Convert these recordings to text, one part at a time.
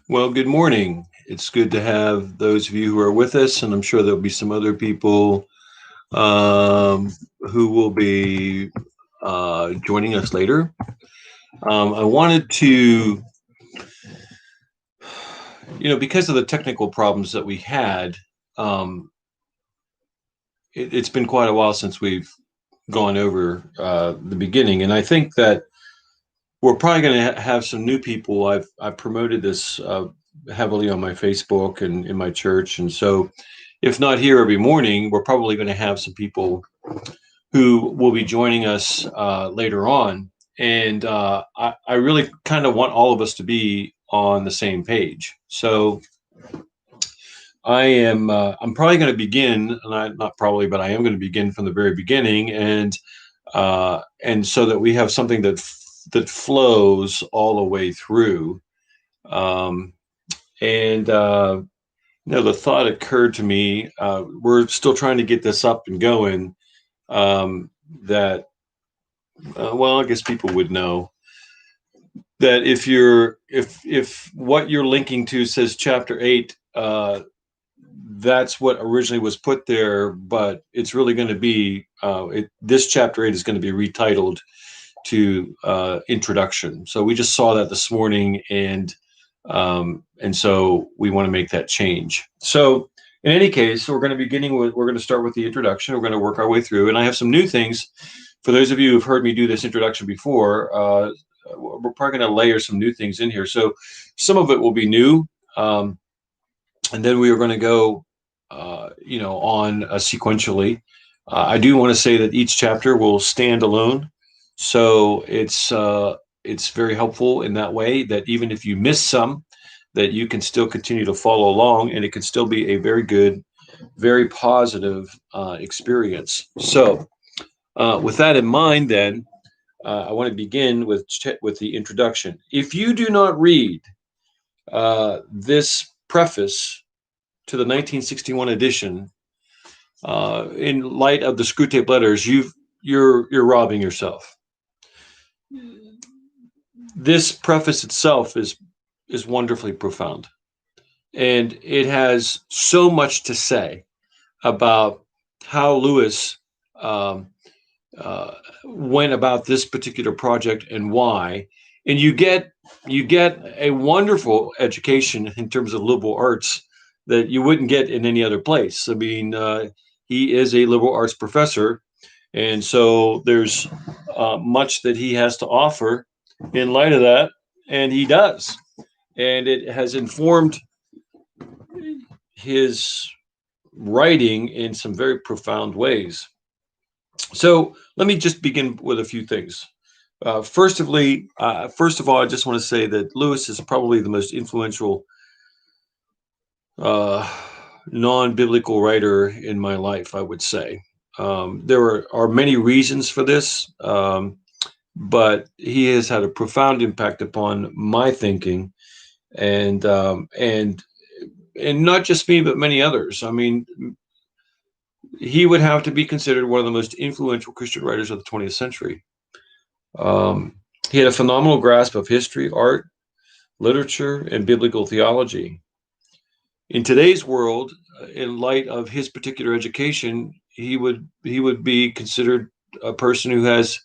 Well, good morning. It's good to have those of you who are with us, and I'm sure there'll be some other people um, who will be joining us later. I wanted to, because of the technical problems that we had, um, it's been quite a while since we've gone over the beginning, and I think that we're probably going to have some new people. I've promoted this heavily on my Facebook and in my church, and so if not here every morning, we're probably going to have some people who will be joining us later on. And I really kind of want all of us to be on the same page. So I'm probably going to begin, and not probably, but I am going to begin from the very beginning, and so that we have something that flows all the way through. Um, and the thought occurred to me. We're still trying to get this up and going. That Well, I guess people would know that if what you're linking to says chapter 8, that's what originally was put there, but it's really going to be this chapter 8 is going to be retitled to introduction. So we just saw that this morning, and so we want to make that change. So in any case, we're going to start with the introduction. We're going to work our way through, and I have some new things for those of you who've heard me do this introduction before. We're probably going to layer some new things in here. So some of it will be new, and then we are going to go, on sequentially. I do want to say that each chapter will stand alone, so it's very helpful in that way. That even if you miss some, that you can still continue to follow along, and it can still be a very good, very positive experience. So, with that in mind, then I want to begin with the introduction. If you do not read this preface to the 1961 edition, in light of the Screwtape Letters, you're robbing yourself. This preface itself is wonderfully profound, and it has so much to say about how Lewis um, uh, went about this particular project and why. And you get a wonderful education in terms of liberal arts that you wouldn't get in any other place. I mean, he is a liberal arts professor, and so there's much that he has to offer in light of that, and he does, and it has informed his writing in some very profound ways. So let me just begin with a few things. First of all, I just want to say that Lewis is probably the most influential uh, non-biblical writer in my life, I would say. There are many reasons for this, but he has had a profound impact upon my thinking, and um, and and not just me, but many others. I mean, he would have to be considered one of the most influential Christian writers of the 20th century. Um, he had a phenomenal grasp of history, art, literature, and biblical theology. In today's world, in light of his particular education, he would be considered a person who has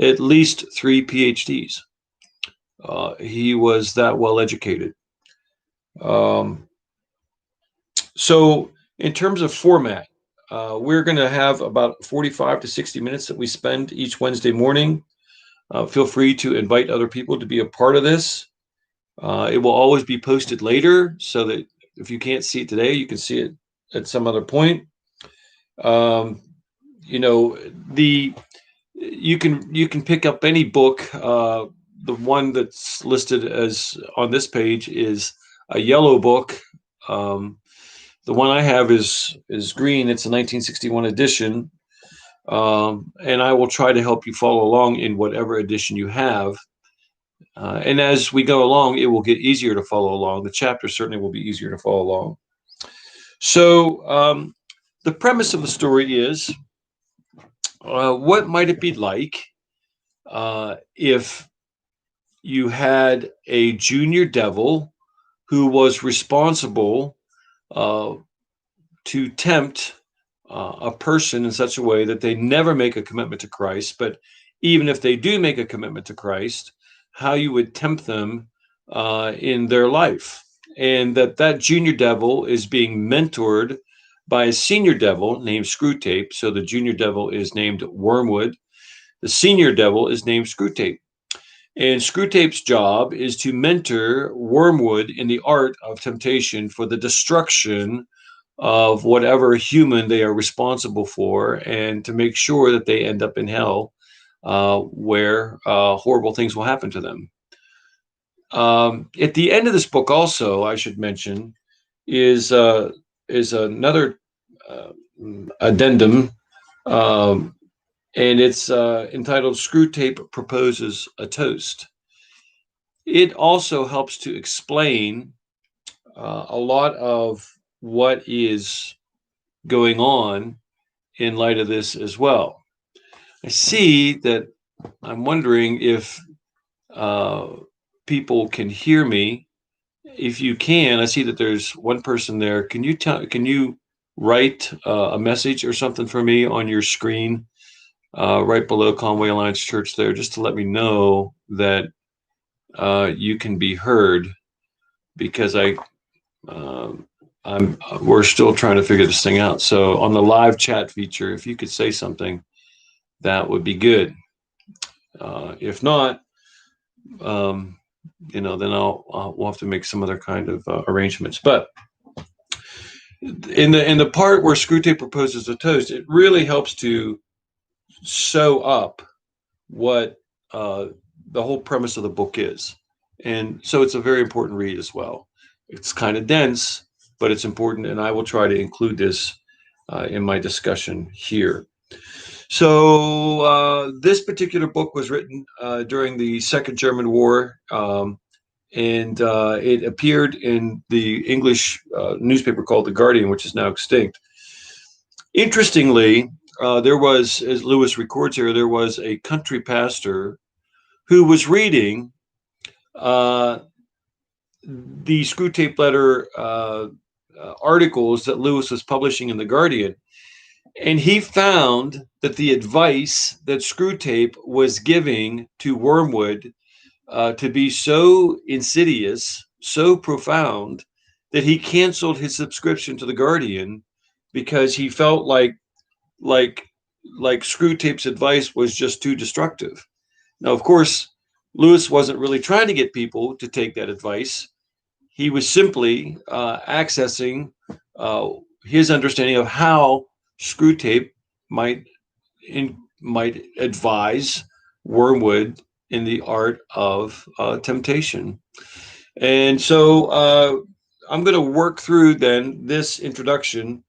at least three PhDs. He was that well educated. Um, so, in terms of format, we're going to have about 45 to 60 minutes that we spend each Wednesday morning. Feel free to invite other people to be a part of this. It will always be posted later, so that if you can't see it today, you can see it at some other point. Um, you know, the you can pick up any book. The one that's listed as on this page is a yellow book. Um, the one I have is green. It's a 1961 edition, and I will try to help you follow along in whatever edition you have. And as we go along, it will get easier to follow along. The chapter certainly will be easier to follow along. So, the premise of the story is, what might it be like if you had a junior devil who was responsible uh, to tempt a person in such a way that they never make a commitment to Christ. But even if they do make a commitment to Christ, how you would tempt them in their life. And that junior devil is being mentored by a senior devil named Screwtape. So the junior devil is named Wormwood. The senior devil is named Screwtape. And Screwtape's job is to mentor Wormwood in the art of temptation for the destruction of whatever human they are responsible for, and to make sure that they end up in hell, where horrible things will happen to them. At the end of this book, also, I should mention, is another addendum, and it's entitled "Screwtape Proposes a Toast." It also helps to explain a lot of what is going on in light of this as well. I see that I'm wondering if people can hear me. If you can, I see that there's one person there. Can you write a message or something for me on your screen right below Conway Alliance Church there, just to let me know that you can be heard, because we're still trying to figure this thing out. So on the live chat feature, if you could say something, that would be good. If not, then we'll have to make some other kind of arrangements. But in the part where Screwtape proposes a toast, it really helps to sew up what the whole premise of the book is. And so it's a very important read as well. It's kind of dense, but it's important, and I will try to include this in my discussion here. So this particular book was written during the Second German War, and it appeared in the English newspaper called The Guardian, which is now extinct. Interestingly, there was, as Lewis records here, there was a country pastor who was reading the Screwtape letter articles that Lewis was publishing in The Guardian. And he found that the advice that Screwtape was giving to Wormwood to be so insidious, so profound, that he canceled his subscription to The Guardian, because he felt like Screwtape's advice was just too destructive. Now, of course, Lewis wasn't really trying to get people to take that advice. He was simply accessing his understanding of how Screwtape might advise Wormwood in the art of temptation. And so I'm going to work through then this introduction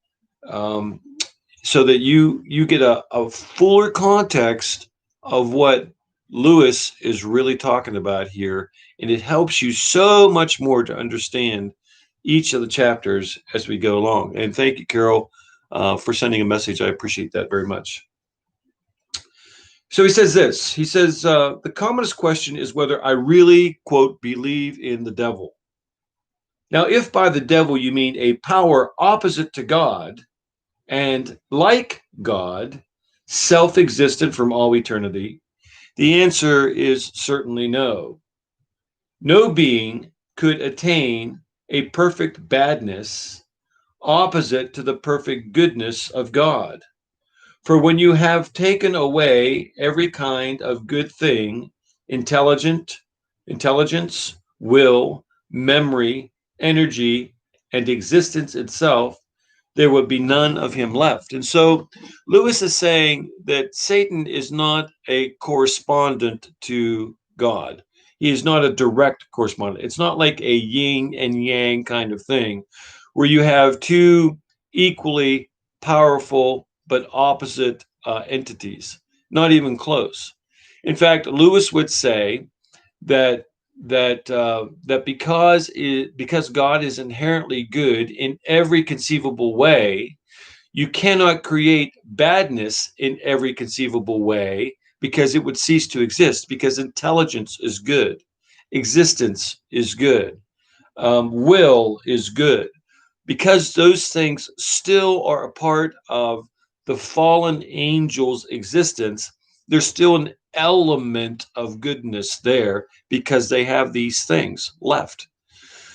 so that you get a fuller context of what Lewis is really talking about here, and it helps you so much more to understand each of the chapters as we go along. And thank you, Carol, for sending a message. I appreciate that very much. So he says this. He says, the commonest question is whether I really, quote, believe in the devil. Now, if by the devil you mean a power opposite to God and, like God, self-existent from all eternity, the answer is certainly no. No being could attain a perfect badness opposite to the perfect goodness of God. For when you have taken away every kind of good thing, intelligence, will, memory, energy, and existence itself, there would be none of him left. And so Lewis is saying that Satan is not a correspondent to God. He is not a direct correspondent. It's not like a yin and yang kind of thing, where you have two equally powerful but opposite entities. Not even close. In fact, Lewis would say that because God is inherently good in every conceivable way, you cannot create badness in every conceivable way, because it would cease to exist, because intelligence is good, existence is good, will is good, because those things still are a part of the fallen angel's existence. There's still an element of goodness there because they have these things left.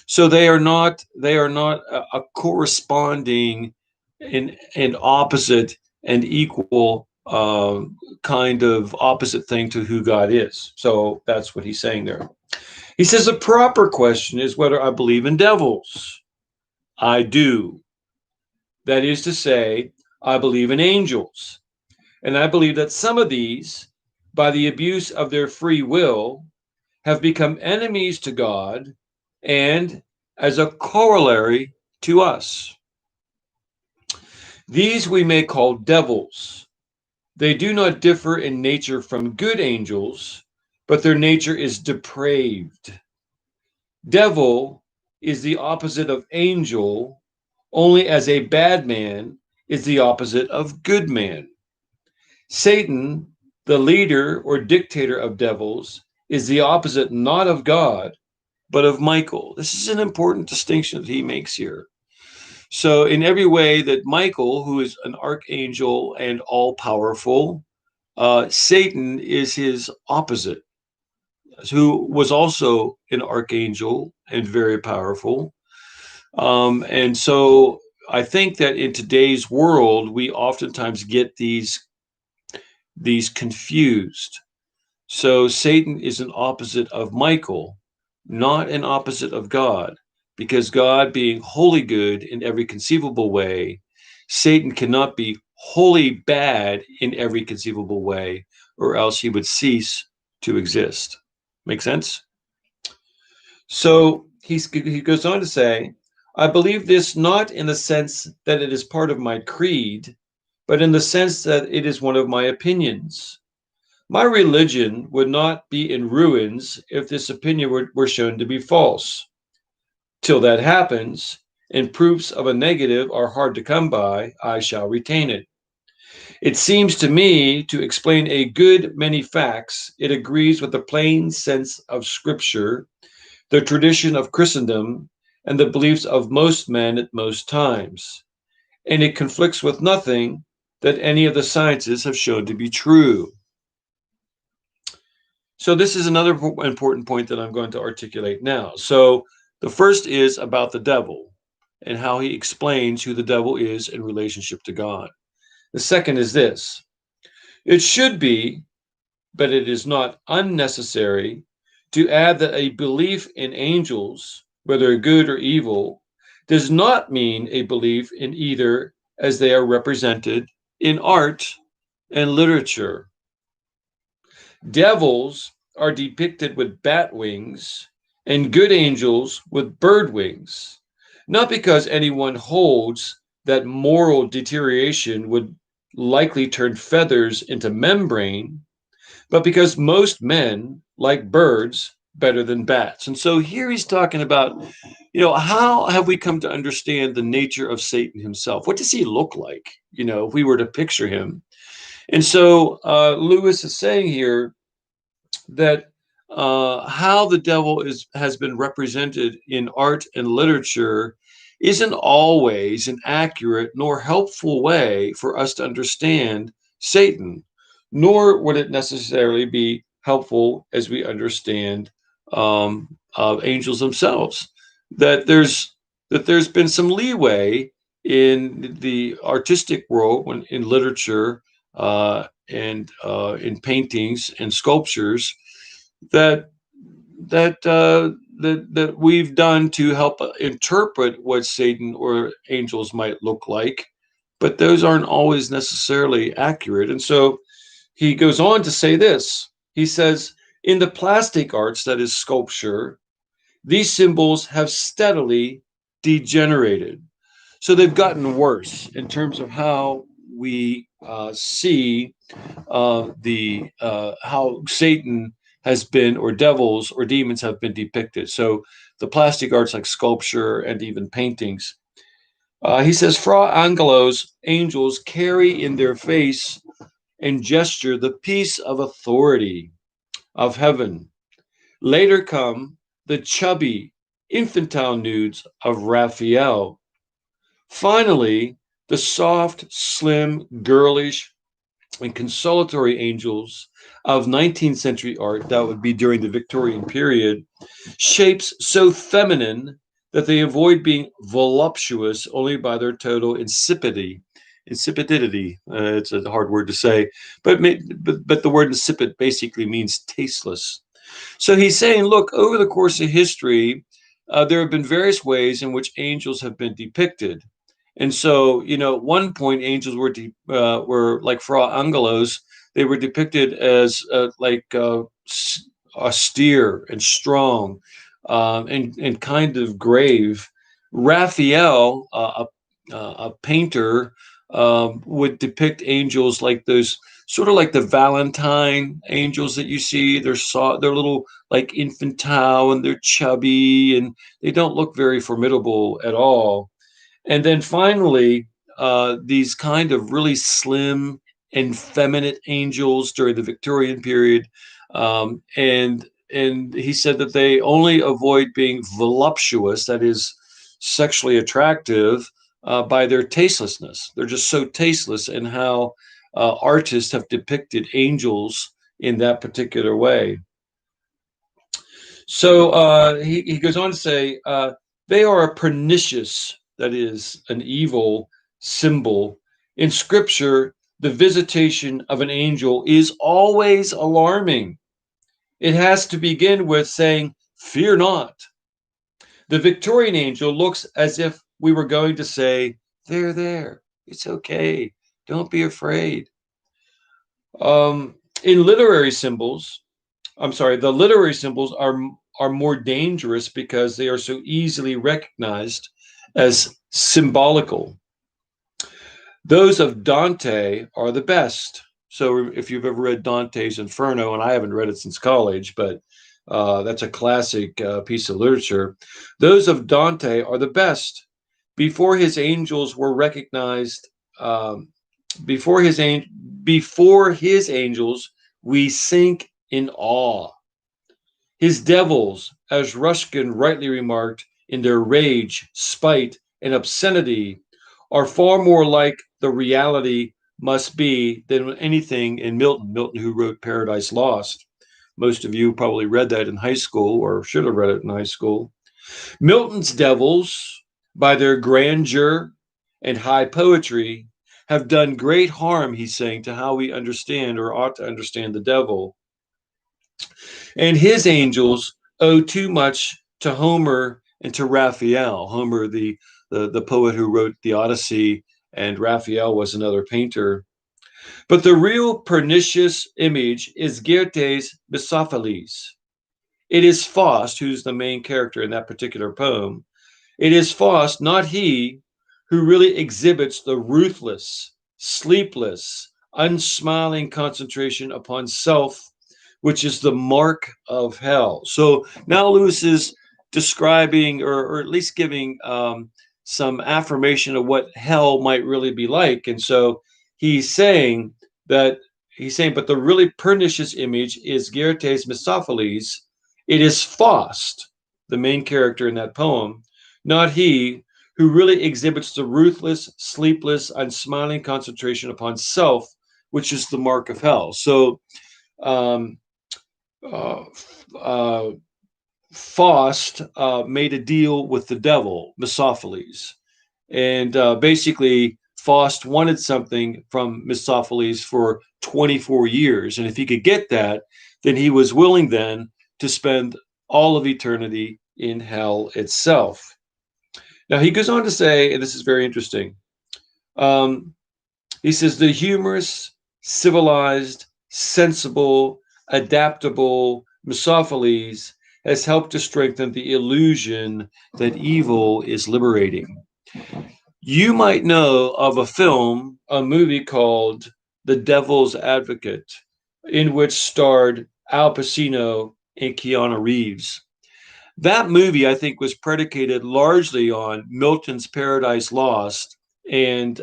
So they are not a corresponding and opposite and equal kind of opposite thing to who God is. So that's what he's saying there. He says the proper question is whether I believe in devils. I do. That is to say, I believe in angels. And I believe that some of these, by the abuse of their free will, have become enemies to God and, as a corollary, to us. These we may call devils. They do not differ in nature from good angels, but their nature is depraved. Devil is the opposite of angel, only as a bad man is the opposite of good man. Satan, the leader or dictator of devils, is the opposite not of God, but of Michael. This is an important distinction that he makes here. So, in every way that Michael, who is an archangel and all powerful, Satan is his opposite, who was also an archangel and very powerful. And so, I think that in today's world, we oftentimes get these confused. So Satan is an opposite of Michael, not an opposite of God, because God being wholly good in every conceivable way, Satan cannot be wholly bad in every conceivable way, or else he would cease to exist. Make sense? So he goes on to say, I believe this not in the sense that it is part of my creed, but in the sense that it is one of my opinions. My religion would not be in ruins if this opinion were shown to be false. Till that happens, and proofs of a negative are hard to come by, I shall retain it. It seems to me to explain a good many facts. It agrees with the plain sense of Scripture, the tradition of Christendom, and the beliefs of most men at most times. And it conflicts with nothing that any of the sciences have shown to be true. So this is another important point that I'm going to articulate now. So the first is about the devil and how he explains who the devil is in relationship to God. The second is this: it should be, but it is not unnecessary, to add that a belief in angels, whether good or evil, does not mean a belief in either as they are represented in art and literature. Devils are depicted with bat wings and good angels with bird wings, not because anyone holds that moral deterioration would likely turn feathers into membrane, but because most men like birds better than bats. And so here he's talking about, how have we come to understand the nature of Satan himself? What does he look like, if we were to picture him? And so Lewis is saying here that how the devil has been represented in art and literature isn't always an accurate nor helpful way for us to understand Satan, nor would it necessarily be helpful as we understand angels themselves. That there's been some leeway in the artistic world, when in literature and in paintings and sculptures, that that we've done to help interpret what Satan or angels might look like, but those aren't always necessarily accurate. And so he goes on to say this. He says, in the plastic arts, that is sculpture, these symbols have steadily degenerated. So they've gotten worse in terms of how we see the how Satan has been, or devils or demons have been depicted. So the plastic arts like sculpture and even paintings. He says, Fra Angelo's angels carry in their face and gesture the peace of authority of heaven. Later come the chubby infantile nudes of Raphael. Finally, the soft, slim, girlish, and consolatory angels of 19th century art, that would be during the Victorian period, shapes so feminine that they avoid being voluptuous only by their total insipidity. Insipidity, it's a hard word to say, but the word insipid basically means tasteless. So he's saying, look, over the course of history, there have been various ways in which angels have been depicted. And so, at one point, angels were like Fra Angelos. They were depicted as austere and strong, and kind of grave. Raphael, a painter, would depict angels like those, sort of like the Valentine angels that you see. They're little, like, infantile, and they're chubby, and they don't look very formidable at all. And then finally, these kind of really slim and feminine angels during the Victorian period, and he said that they only avoid being voluptuous, that is, sexually attractive, by their tastelessness. They're just so tasteless in how artists have depicted angels in that particular way. So he goes on to say, they are a pernicious, that is, an evil symbol. In scripture, the visitation of an angel is always alarming. It has to begin with saying, "Fear not." The Victorian angel looks as if we were going to say, there, it's okay, don't be afraid. In literary symbols, I'm sorry, the literary symbols are more dangerous because they are so easily recognized as symbolical. Those of Dante are the best. So if you've ever read Dante's Inferno, and I haven't read it since college, but that's a classic piece of literature. Those of Dante are the best. Before his angels were recognized, um, before his before his angels, we sink in awe. His devils, as Ruskin rightly remarked, in their rage, spite, and obscenity, are far more like the reality must be than anything in Milton. Milton, who wrote Paradise Lost. Most of you probably read that in high school, or should have read it in high school. Milton's devils, by their grandeur and high poetry, have done great harm, he's saying, to how we understand, or ought to understand, the devil. And his angels owe too much to Homer and to Raphael. Homer, the poet who wrote the Odyssey, and Raphael was another painter. But the real pernicious image is Goethe's Mephistopheles. It is Faust, who's the main character in that particular poem. It is Faust, not he, who really exhibits the ruthless, sleepless, unsmiling concentration upon self, which is the mark of hell. So now Lewis is describing, or at least giving, some affirmation of what hell might really be like. And so he's saying that but the really pernicious image is Goethe's Mephistopheles. It is Faust, the main character in that poem, not he, who really exhibits the ruthless, sleepless, unsmiling concentration upon self, which is the mark of hell. So um, uh, uh, Faust made a deal with the devil, Mephistopheles. And basically, Faust wanted something from Mephistopheles for 24 years. And if he could get that, then he was willing then to spend all of eternity in hell itself. Now, he goes on to say, and this is very interesting, um, he says, the humorous, civilized, sensible, adaptable Mephistopheles has helped to strengthen the illusion that evil is liberating. You might know of a movie called The Devil's Advocate, in which starred Al Pacino and Keanu Reeves. That movie, I think, was predicated largely on Milton's Paradise Lost, and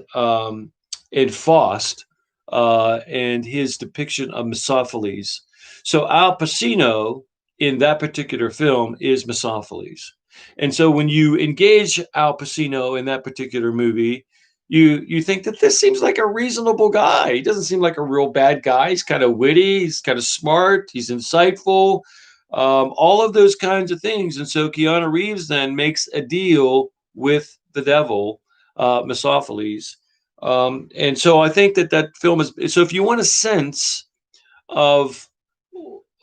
Faust, and his depiction of Mephistopheles. So Al Pacino in that particular film is Mephistopheles. And so when you engage Al Pacino in that particular movie, you think that this seems like a reasonable guy. He doesn't seem like a real bad guy. He's kind of witty. He's kind of smart. He's insightful. All of those kinds of things. And so Keanu Reeves then makes a deal with the devil, Mephistopheles. And so I think that that film is. So if you want a sense of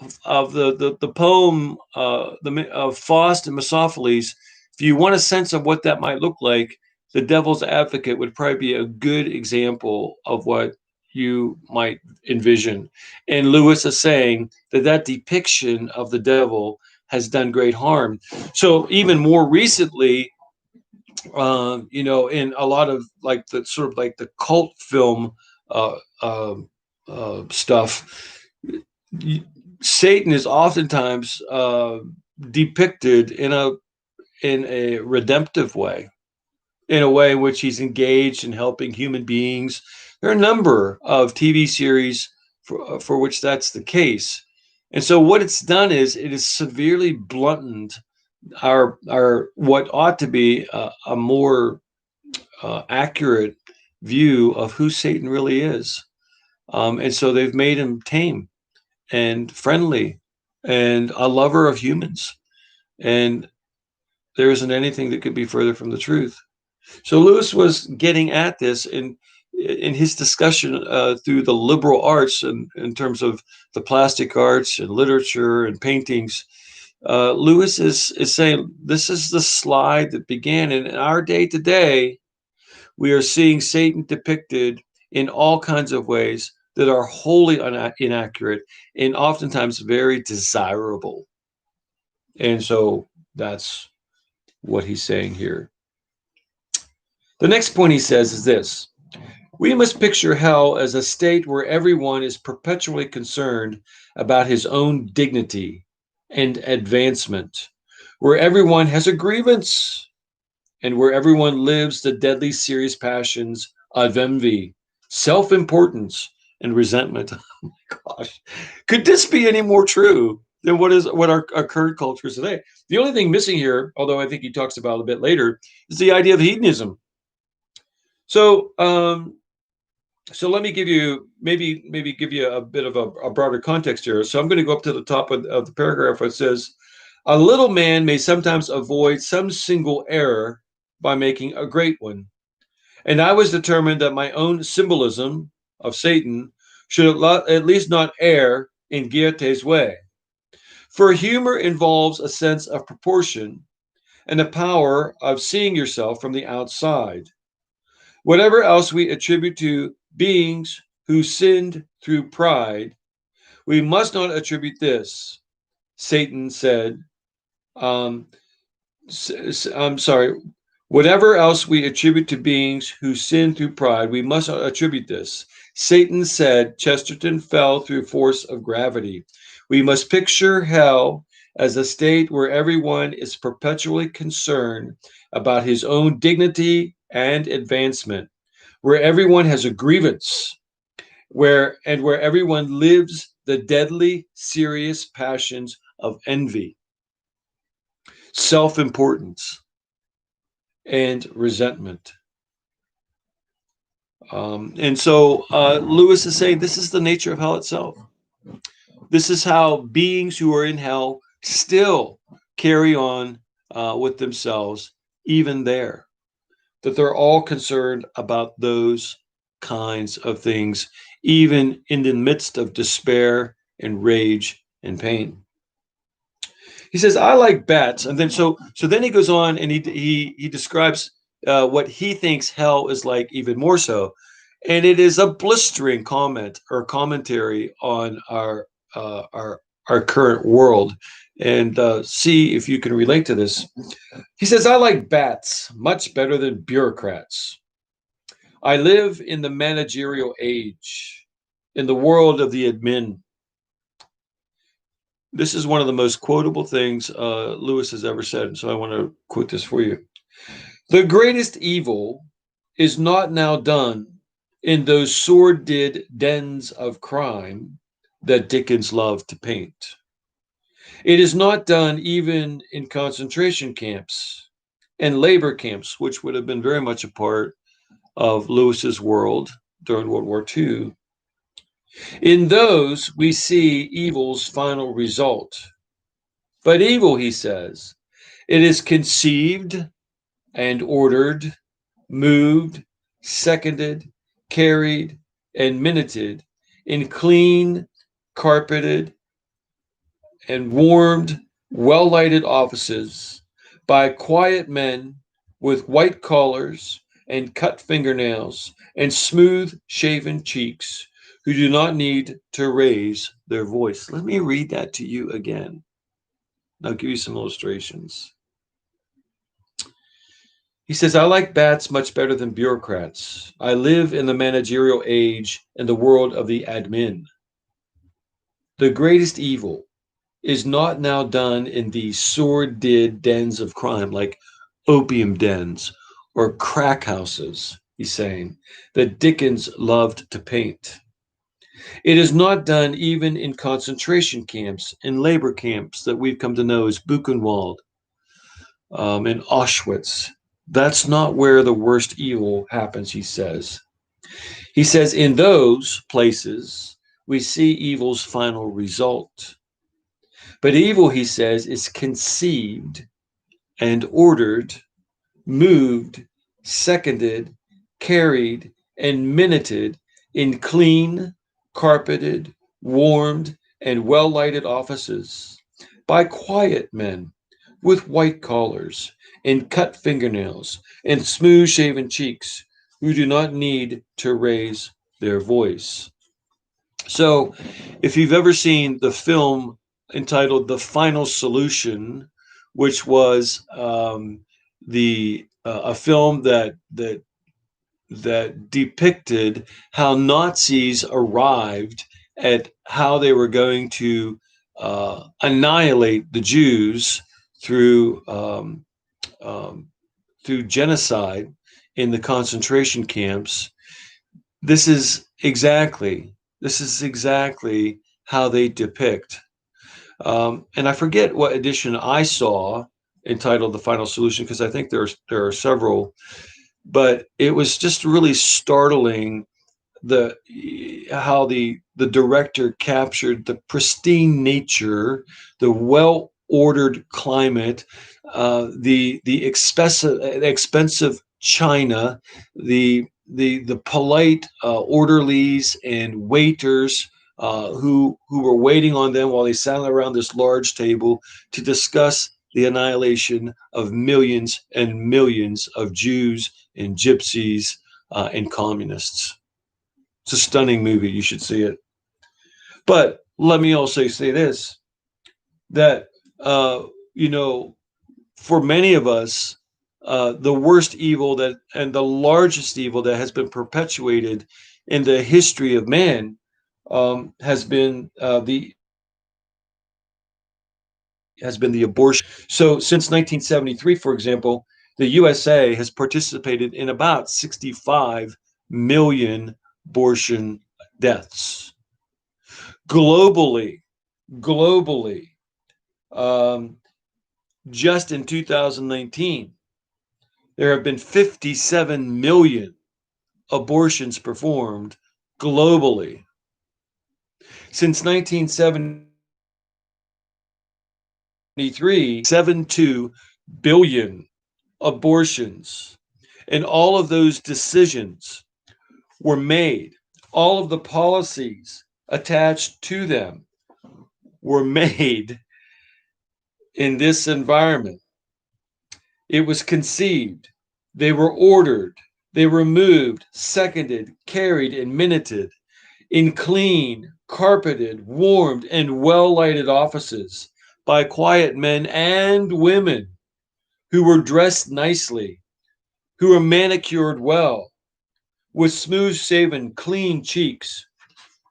the poem of Faust and Mephistopheles, if you want a sense of what that might look like, the Devil's Advocate would probably be a good example of what you might envision. And Lewis is saying that that depiction of the devil has done great harm. So even more recently, in a lot of like the sort of like the cult film uh, uh, stuff, Satan is oftentimes depicted in a redemptive way, in a way in which he's engaged in helping human beings. There are a number of TV series for which that's the case. And so what it's done is it has severely blunted our what ought to be a more accurate view of who Satan really is. And so they've made him tame and friendly and a lover of humans. And there isn't anything that could be further from the truth. So Lewis was getting at this in his discussion through the liberal arts and in terms of the plastic arts and literature and paintings. Lewis is saying this is the slide that began in our day today. We are seeing Satan depicted in all kinds of ways that are wholly inaccurate and oftentimes very desirable. And so that's what he's saying here. The next point he says is this: we must picture hell as a state where everyone is perpetually concerned about his own dignity and advancement, where everyone has a grievance, and where everyone lives the deadly serious passions of envy, self-importance, and resentment. Oh my gosh. Could this be any more true than what our current culture is today? The only thing missing here, although I think he talks about it a bit later, is the idea of hedonism. So so let me give you maybe give you a bit of a broader context here. So I'm going to go up to the top of the paragraph where it says, a little man may sometimes avoid some single error by making a great one. And I was determined that my own symbolism of Satan should at least not err in Goethe's way. For humor involves a sense of proportion and the power of seeing yourself from the outside. Whatever else we attribute to beings who sinned through pride, we must not attribute this. Satan said, I'm sorry, whatever else we attribute to beings who sin through pride, we must not attribute this. Satan said Chesterton fell through force of gravity. We must picture hell as a state where everyone is perpetually concerned about his own dignity and advancement, where everyone has a grievance, where everyone lives the deadly serious passions of envy, self-importance, and resentment. And so Lewis is saying this is the nature of hell itself. This is how beings who are in hell still carry on with themselves, even there. That they're all concerned about those kinds of things, even in the midst of despair and rage and pain. He says, I like bats. And then so then he goes on and he describes what he thinks hell is like even more so. And it is a blistering comment or commentary on our current world. And see if you can relate to this. He says, I like bats much better than bureaucrats. I live in the managerial age, in the world of the admin. This is one of the most quotable things Lewis has ever said. So I want to quote this for you. The greatest evil is not now done in those sordid dens of crime that Dickens loved to paint. It is not done even in concentration camps and labor camps, which would have been very much a part of Lewis's world during World War II. In those, we see evil's final result. But evil, he says, it is conceived and ordered, moved, seconded, carried, and minuted in clean, carpeted, and warmed, well lighted offices by quiet men with white collars and cut fingernails and smooth shaven cheeks who do not need to raise their voice. Let me read that to you again. I'll give you some illustrations. He says, I like bats much better than bureaucrats. I live in the managerial age and the world of the admin. The greatest evil is not now done in the sordid dens of crime like opium dens or crack houses, he's saying, that Dickens loved to paint. It is not done even in concentration camps and labor camps that we've come to know as Buchenwald and Auschwitz. That's not where the worst evil happens, he says. He says, in those places, we see evil's final result. But evil, he says, is conceived and ordered, moved, seconded, carried, and minuted in clean, carpeted, warmed, and well lighted offices by quiet men with white collars and cut fingernails and smooth shaven cheeks who do not need to raise their voice. So, if you've ever seen the film entitled "The Final Solution," which was the a film that depicted how Nazis arrived at how they were going to annihilate the Jews through um, through genocide in the concentration camps. This is exactly how they depict. And I forget what edition I saw entitled "The Final Solution" because I think there are several, but it was just really startling the how the director captured the pristine nature, the well ordered climate, the expensive china, the polite orderlies and waiters who were waiting on them while they sat around this large table to discuss the annihilation of millions and millions of Jews and gypsies and communists. It's a stunning movie. You should see it. But let me also say this: that uh, you know, for many of us, the worst evil that and the largest evil that has been perpetuated in the history of man has been the abortion. So since 1973, for example, the USA has participated in about 65 million abortion deaths globally. Globally, um, just in 2019, there have been 57 million abortions performed globally. Since 1973, 72 billion abortions. And all of those decisions were made. All of the policies attached to them were made in this environment. It was conceived, they were ordered, they were moved, seconded, carried, and minuted in clean, carpeted, warmed, and well lighted offices by quiet men and women who were dressed nicely, who were manicured well, with smooth shaven, clean cheeks,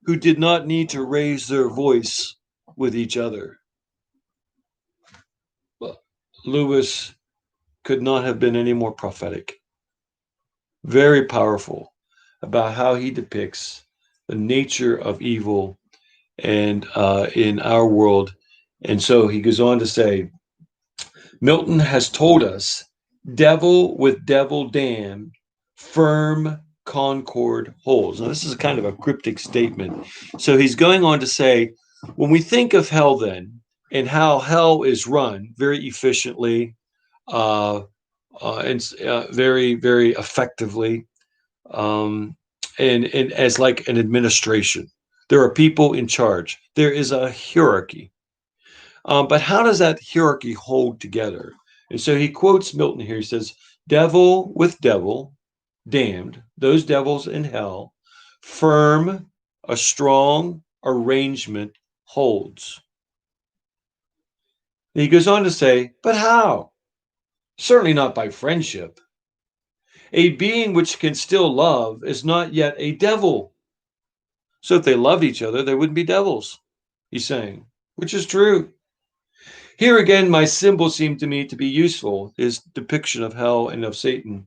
who did not need to raise their voice with each other. Lewis could not have been any more prophetic. Very powerful about how he depicts the nature of evil and in our world And so he goes on to say, Milton has told us, devil with devil damned, firm concord holds. Now, this is kind of a cryptic statement. So he's going on to say, when we think of hell, then, and how hell is run very efficiently uh, and very, very effectively, um, and as like an administration, there are people in charge, there is a hierarchy. But how does that hierarchy hold together? And so he quotes Milton here. He says, devil with devil, damned, those devils in hell, firm, a strong arrangement holds. And he goes on to say, but how? Certainly not by friendship. A being which can still love is not yet a devil. So if they loved each other, they wouldn't be devils, he's saying, which is true. Here again, my symbol seemed to me to be useful, his depiction of hell and of Satan.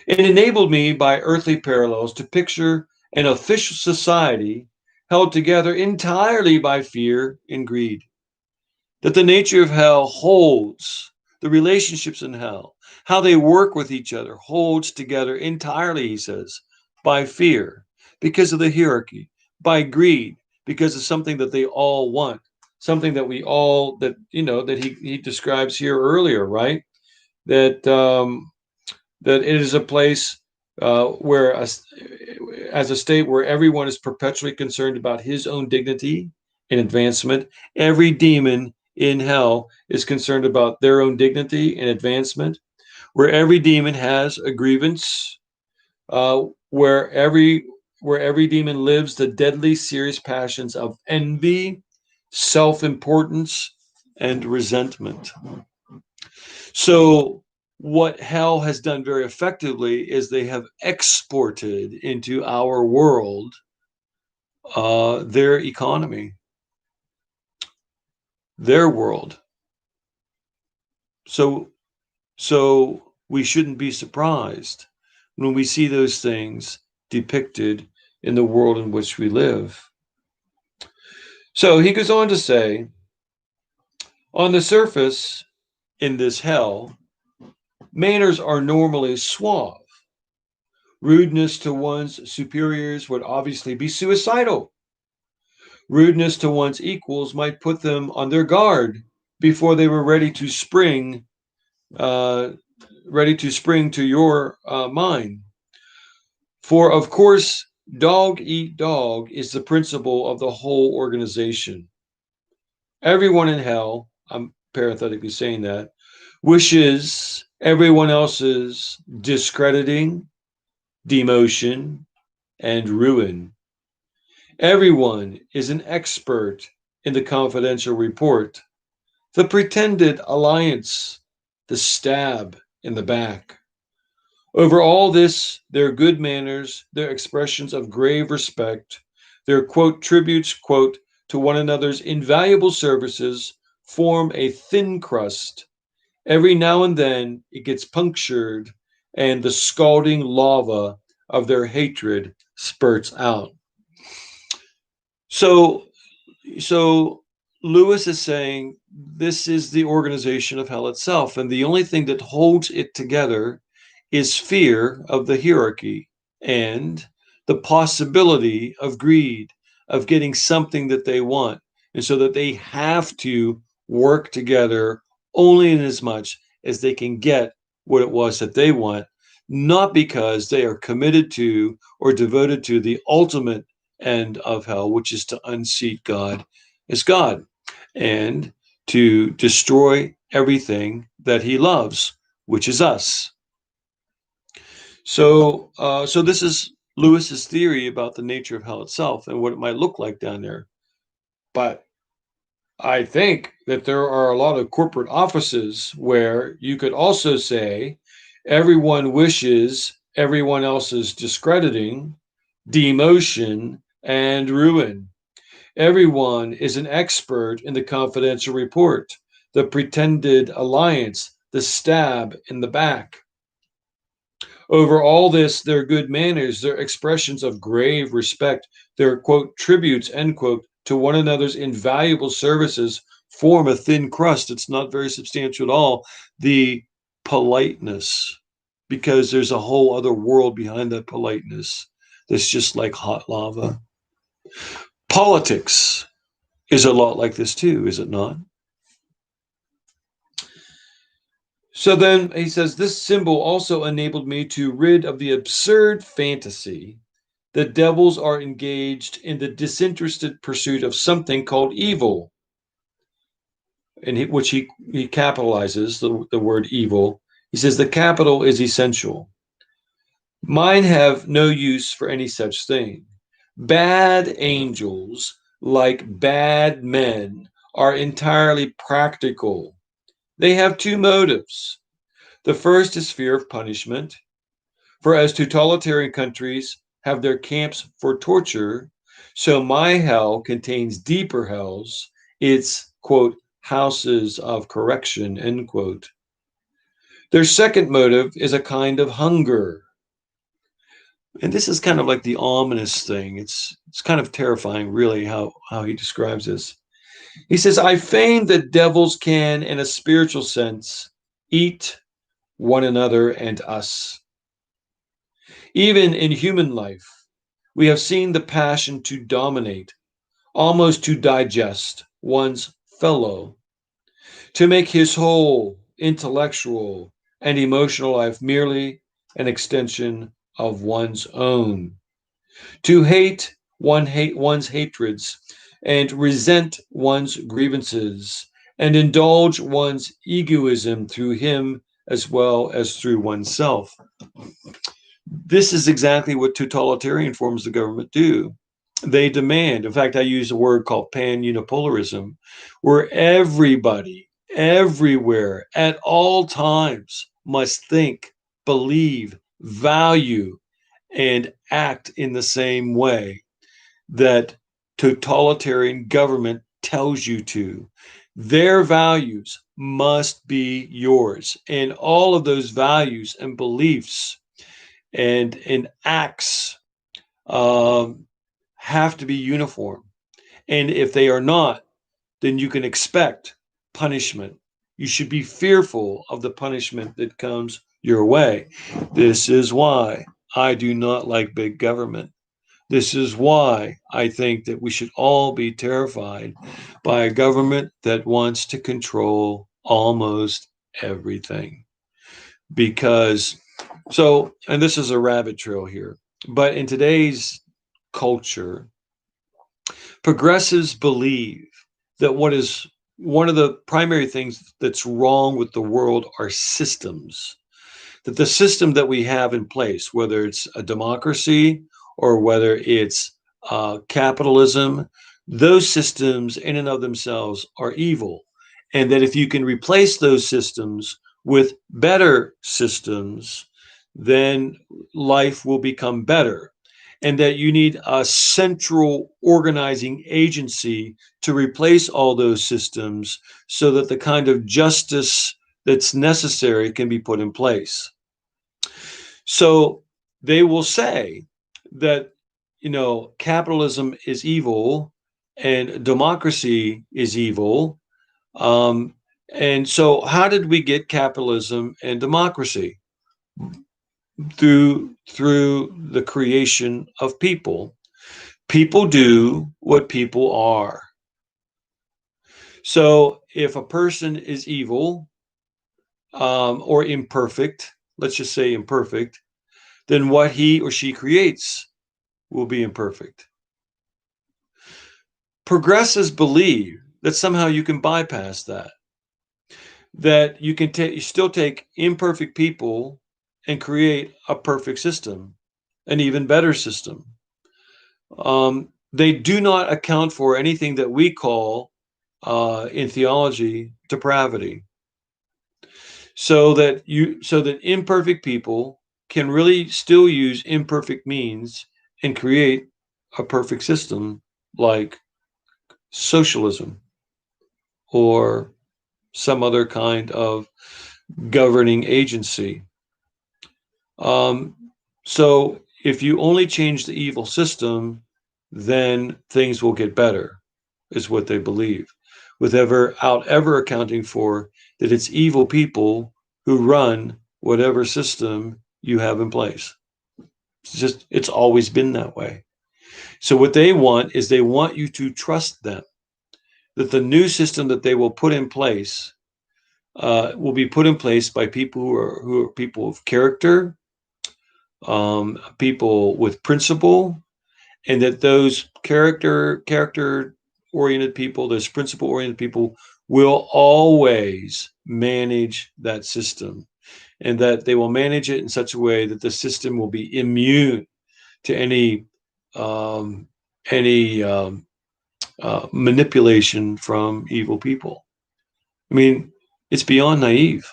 It enabled me, by earthly parallels, to picture an official society held together entirely by fear and greed. That the nature of hell holds the relationships in hell, how they work with each other, holds together entirely, he says, by fear, because of the hierarchy, by greed, because of something that they all want, something that we all, that, that he describes here earlier, right? That that it is a place where, as a state where everyone is perpetually concerned about his own dignity and advancement. Every demon in hell is concerned about their own dignity and advancement, where every demon has a grievance, uh, where every where every demon lives the deadly serious passions of envy, self-importance, and resentment. So what hell has done very effectively is they have exported into our world their economy, their world. So so we shouldn't be surprised when we see those things depicted in the world in which we live. So he goes on to say, on the surface, in this hell, manners are normally suave. Rudeness to one's superiors would obviously be suicidal. Rudeness to one's equals might put them on their guard before they were uh, ready to spring to your mind. For of course, dog eat dog is the principle of the whole organization. Everyone in hell, I'm parenthetically saying that, wishes everyone else's discrediting, demotion, and ruin. Everyone is an expert in the confidential report, the pretended alliance, the stab in the back. Over all this, their good manners, their expressions of grave respect, their quote tributes quote to one another's invaluable services form a thin crust. Every now and then it gets punctured, and the scalding lava of their hatred spurts out. So so Lewis is saying this is the organization of hell itself, and the only thing that holds it together is fear of the hierarchy and the possibility of greed, of getting something that they want, and so that they have to work together only in as much as they can get what it was that they want, not because they are committed to or devoted to the ultimate end of hell, which is to unseat God as God and to destroy everything that he loves, which is us. So this is Lewis's theory about the nature of hell itself and what it might look like down there. But I think that there are a lot of corporate offices where you could also say everyone wishes everyone else's discrediting, demotion, and ruin. Everyone is an expert in the confidential report, the pretended alliance, the stab in the back. Over all this, their good manners, their expressions of grave respect, their quote tributes, end quote, to one another's invaluable services form a thin crust. It's not very substantial at all. The politeness, because there's a whole other world behind that politeness that's just like hot lava. Politics is a lot like this too, is it not? So then he says, this symbol also enabled me to rid of the absurd fantasy that devils are engaged in the disinterested pursuit of something called evil, and which he capitalizes the word evil. He says the capital is essential. Mine have no use for any such thing. Bad angels, like bad men, are entirely practical. They have two motives. The first is fear of punishment, for as totalitarian countries have their camps for torture, so my hell contains deeper hells, its, quote, houses of correction, end quote. Their second motive is a kind of hunger. And this is kind of like the ominous thing. It's kind of terrifying, really, how he describes this. He says, I feign that devils can, in a spiritual sense, eat one another and us. Even in human life, we have seen the passion to dominate, almost to digest one's fellow, to make his whole intellectual and emotional life merely an extension of one's own, to hate one's hatreds and resent one's grievances and indulge one's egoism through him as well as through oneself. This is exactly what totalitarian forms of government do. They demand, in fact, I use a word called pan-unipolarism, where everybody, everywhere, at all times, must think, believe, value, and act in the same way that totalitarian government tells you to. Their values must be yours. And all of those values and beliefs and acts have to be uniform. And if they are not, then you can expect punishment. You should be fearful of the punishment that comes your way. This is why I do not like big government. This is why I think that we should all be terrified by a government that wants to control almost everything. Because, so, and this is a rabbit trail here, but in today's culture, progressives believe that what is one of the primary things that's wrong with the world are systems. That the system that we have in place, whether it's a democracy or whether it's capitalism, those systems in and of themselves are evil. And that if you can replace those systems with better systems, then life will become better. And that you need a central organizing agency to replace all those systems so that the kind of justice that's necessary can be put in place. So they will say that, capitalism is evil and democracy is evil. And so how did we get capitalism and democracy? Through the creation of people. People do what people are. So if a person is evil or imperfect, let's just say imperfect, then what he or she creates will be imperfect. Progressives believe that somehow you can bypass that. That you can you still take imperfect people and create a perfect system, an even better system. They do not account for anything that we call in theology depravity. So that imperfect people can really still use imperfect means and create a perfect system like socialism or some other kind of governing agency. So if you only change the evil system, then things will get better, is what they believe. without ever accounting for that it's evil people who run whatever system you have in place. It's always been that way. So what they want is they want you to trust them, that the new system that they will put in place will be put in place by people who are people of character, people with principle, and that those character oriented people, those principle oriented people, will always manage that system, and that they will manage it in such a way that the system will be immune to um, any manipulation from evil people. I mean, it's beyond naive.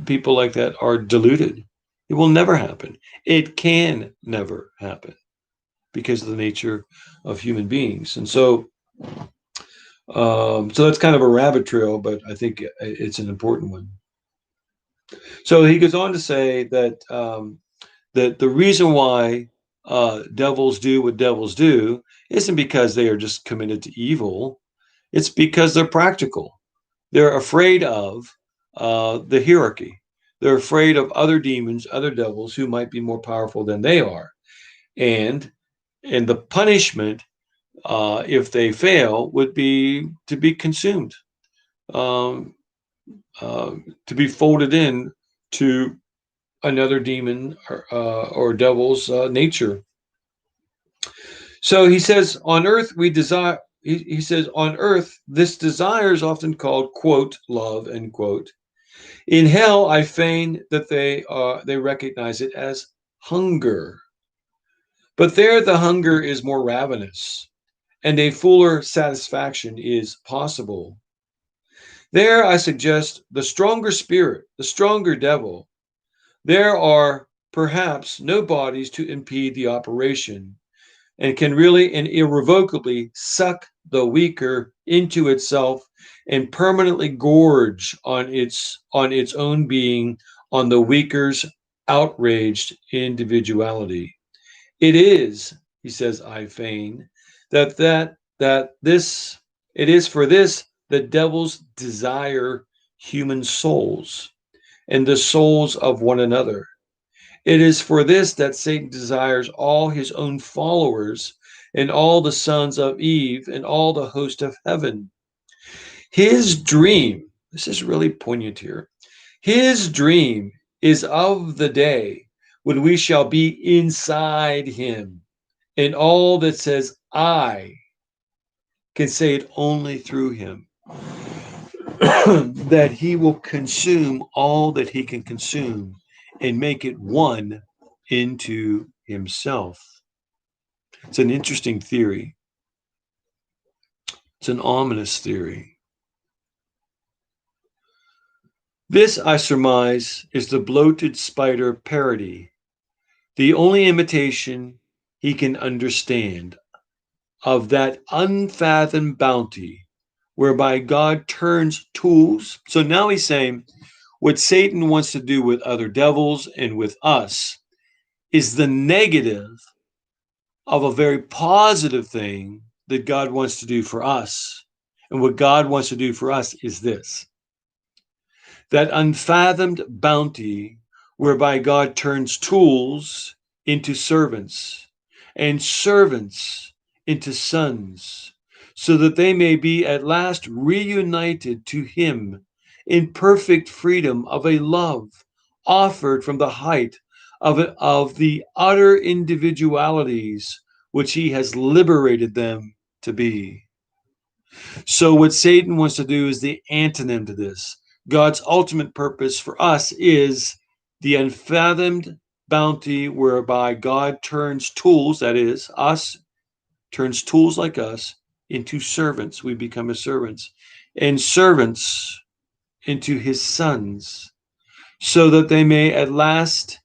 People like that are deluded. It will never happen. It can never happen because of the nature of human beings. And so that's kind of a rabbit trail, but I think it's an important one. So he goes on to say that the reason why devils do what devils do isn't because they are just committed to evil. It's because they're practical. They're afraid of the hierarchy. They're afraid of other demons, other devils who might be more powerful than they are. And the punishment, if they fail, would be to be consumed, um, to be folded in to another demon or devil's nature. So he says, on earth we desire. He says, on earth this desire is often called, quote, love, end quote. In hell, I feign that they recognize it as hunger. But there the hunger is more ravenous, and a fuller satisfaction is possible. There I suggest the stronger spirit, the stronger devil. There are perhaps no bodies to impede the operation, and can really and irrevocably suck the weaker into itself and permanently gorge on its own being, on the weaker's outraged individuality. It is, he says, I feign, that this it is for this that devils desire human souls and the souls of one another. It is for this that Satan desires all his own followers and all the sons of Eve and all the host of heaven. His dream, this is really poignant here, his dream is of the day when we shall be inside him, and all that says I can say it only through him. That he will consume all that he can consume and make it one into himself. It's an interesting theory. It's an ominous theory. This, I surmise, is the bloated spider parody, the only imitation he can understand of that unfathomed bounty whereby God turns tools. So now he's saying what Satan wants to do with other devils and with us is the negative of a very positive thing that God wants to do for us. And what God wants to do for us is this: that unfathomed bounty whereby God turns tools into servants and servants into sons, so that they may be at last reunited to him in perfect freedom of a love offered from the height of the utter individualities which he has liberated them to be. So, what Satan wants to do is the antonym to this. God's ultimate purpose for us is the unfathomed bounty whereby God turns tools, that is, us, turns tools like us into servants. We become his servants, and servants into his sons, so that they may at last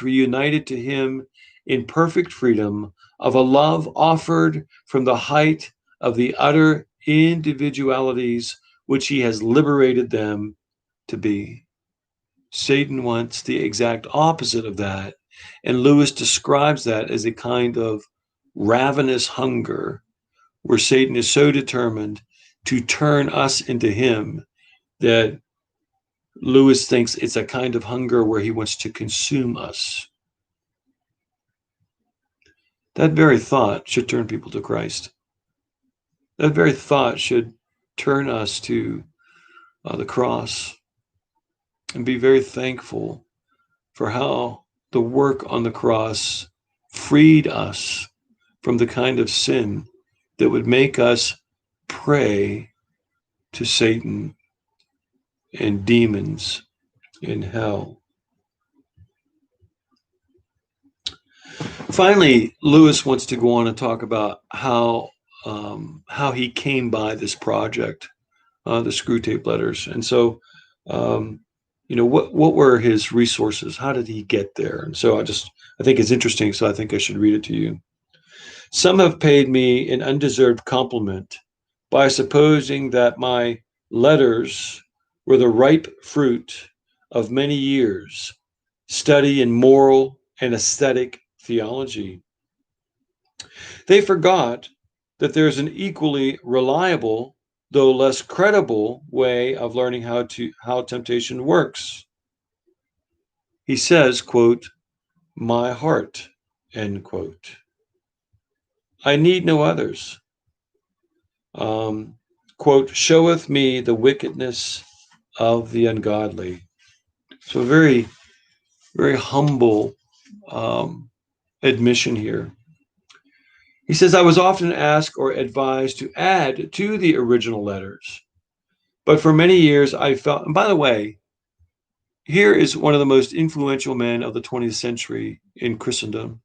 reunited to him in perfect freedom of a love offered from the height of the utter individualities which he has liberated them to be. Satan wants the exact opposite of that, and Lewis describes that as a kind of ravenous hunger, where Satan is so determined to turn us into him, that Lewis thinks it's a kind of hunger where he wants to consume us. That very thought should turn people to Christ. That very thought should turn us to the cross and be very thankful for how the work on the cross freed us from the kind of sin that would make us prey to Satan and demons in hell. Finally, Lewis wants to go on and talk about how he came by this project, the Screwtape Letters. And so, what were his resources? How did he get there? And so I think it's interesting, so I think I should read it to you. Some have paid me an undeserved compliment by supposing that my letters were the ripe fruit of many years' study in moral and aesthetic theology. They forgot that there's an equally reliable, though less credible, way of learning how temptation works. He says, quote, "My heart," end quote. I need no others. Quote, "showeth me the wickedness of the ungodly." So very, very humble admission here. He says, I was often asked or advised to add to the original letters, but for many years I felt, and by the way, here is one of the most influential men of the 20th century in Christendom,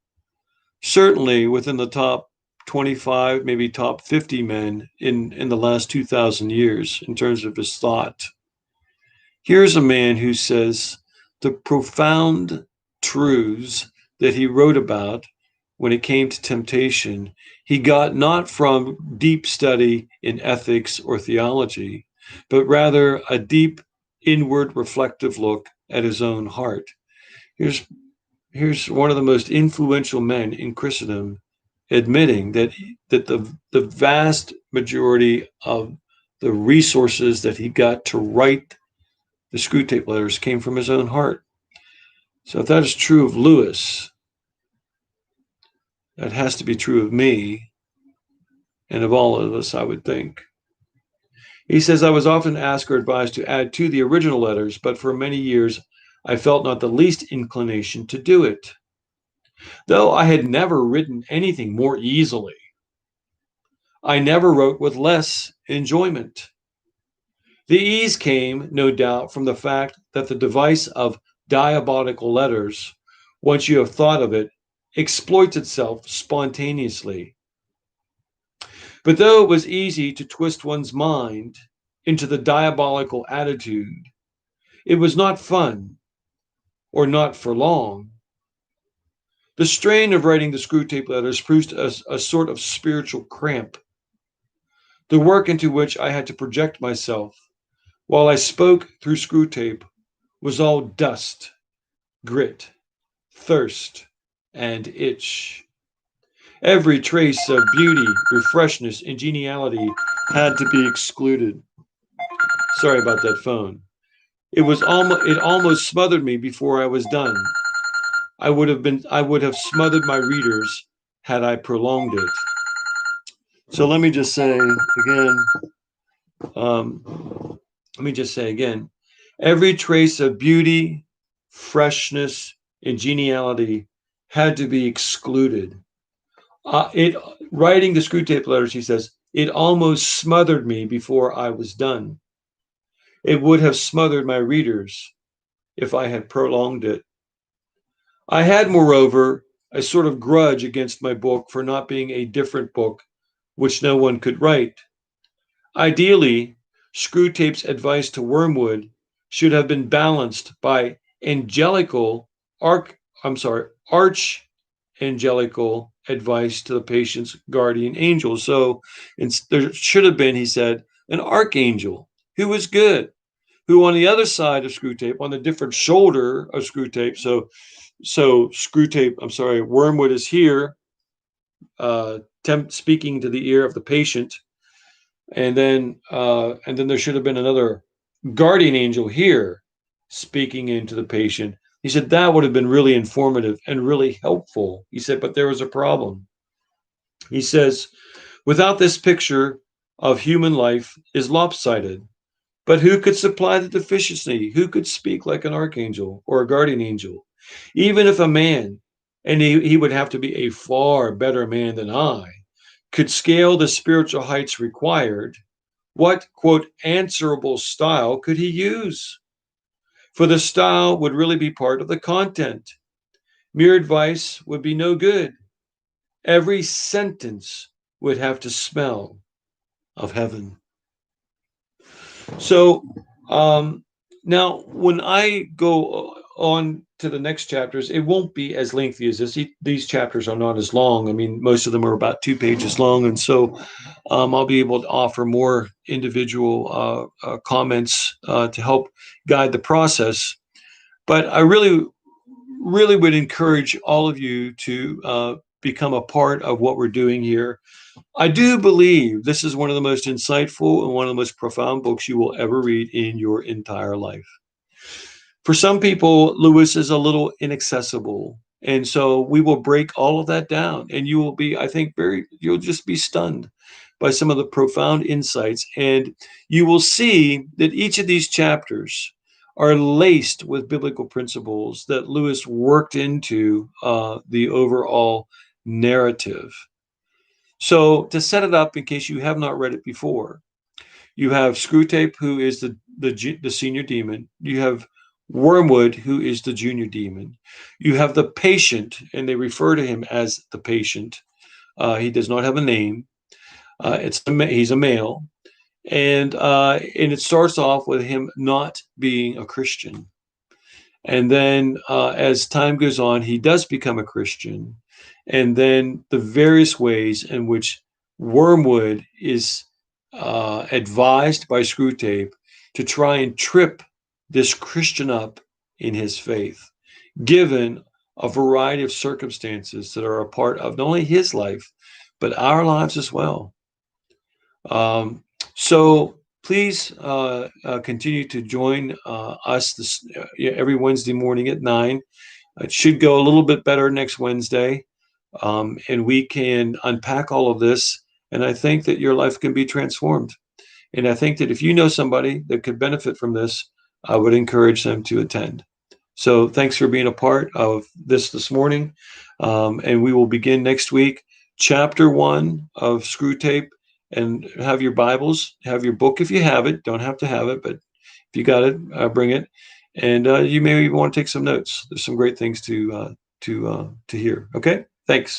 certainly within the top 25, maybe top 50 men in the last 2,000 years in terms of his thought. Here's a man who says the profound truths that he wrote about when it came to temptation, he got not from deep study in ethics or theology, but rather a deep inward reflective look at his own heart. Here's one of the most influential men in Christendom admitting that the vast majority of the resources that he got to write the Screwtape Letters came from his own heart. So if that is true of Lewis, that has to be true of me and of all of us, I would think. He says, I was often asked or advised to add to the original letters, but for many years I felt not the least inclination to do it. Though I had never written anything more easily, I never wrote with less enjoyment. The ease came, no doubt, from the fact that the device of diabolical letters, once you have thought of it, exploits itself spontaneously. But though it was easy to twist one's mind into the diabolical attitude, it was not fun, or not for long. The strain of writing the Screwtape Letters proved a sort of spiritual cramp, the work into which I had to project myself while I spoke through Screwtape was all dust, grit, thirst, and itch. Every trace of beauty, refreshness, and geniality had to be excluded. Sorry about that phone. It almost smothered me before I was done. I would have smothered my readers had I prolonged it. So let me just say again, every trace of beauty, freshness, and geniality had to be excluded. Writing the Screwtape Letters, he says, it almost smothered me before I was done. It would have smothered my readers if I had prolonged it. I had, moreover, a sort of grudge against my book for not being a different book, which no one could write. Ideally, Screwtape's advice to Wormwood should have been balanced by arch-angelical advice to the patient's guardian angel. So there should have been, he said, an archangel who was good, who on the other side of Screwtape, on the different shoulder of Screwtape, Wormwood is here, speaking to the ear of the patient. And then there should have been another guardian angel here speaking into the patient. He said that would have been really informative and really helpful. He said, but there was a problem. He says, without this picture of human life is lopsided. But who could supply the deficiency? Who could speak like an archangel or a guardian angel? Even if a man, and he would have to be a far better man than I, could scale the spiritual heights required, what, quote, answerable style could he use? For the style would really be part of the content. Mere advice would be no good. Every sentence would have to smell of heaven. So um, now, when I go on to the next chapters, it won't be as lengthy as this. These chapters are not as long. I mean, most of them are about 2 pages long, and so I'll be able to offer more individual comments to help guide the process. But I really, really would encourage all of you to become a part of what we're doing here. I do believe this is one of the most insightful and one of the most profound books you will ever read in your entire life. For some people, Lewis is a little inaccessible. And so we will break all of that down, and you will be, I think, you'll just be stunned by some of the profound insights. And you will see that each of these chapters are laced with biblical principles that Lewis worked into the overall narrative. So to set it up, in case you have not read it before, you have Screwtape, who is the senior demon. You have Wormwood, who is the junior demon. You have the patient, and they refer to him as the patient. He does not have a name. He's a male, and it starts off with him not being a Christian. And then as time goes on, he does become a Christian. And then the various ways in which Wormwood is advised by Screwtape to try and trip this Christian up in his faith, given a variety of circumstances that are a part of not only his life, but our lives as well. So please continue to join us every Wednesday morning at 9. It should go a little bit better next Wednesday, and we can unpack all of this. And I think that your life can be transformed. And I think that if you know somebody that could benefit from this, I would encourage them to attend. So thanks for being a part of this morning. And we will begin next week, chapter 1 of Screwtape. And have your Bibles, have your book if you have it. Don't have to have it, but if you got it, bring it. And you may even want to take some notes. There's some great things to hear. Okay, thanks.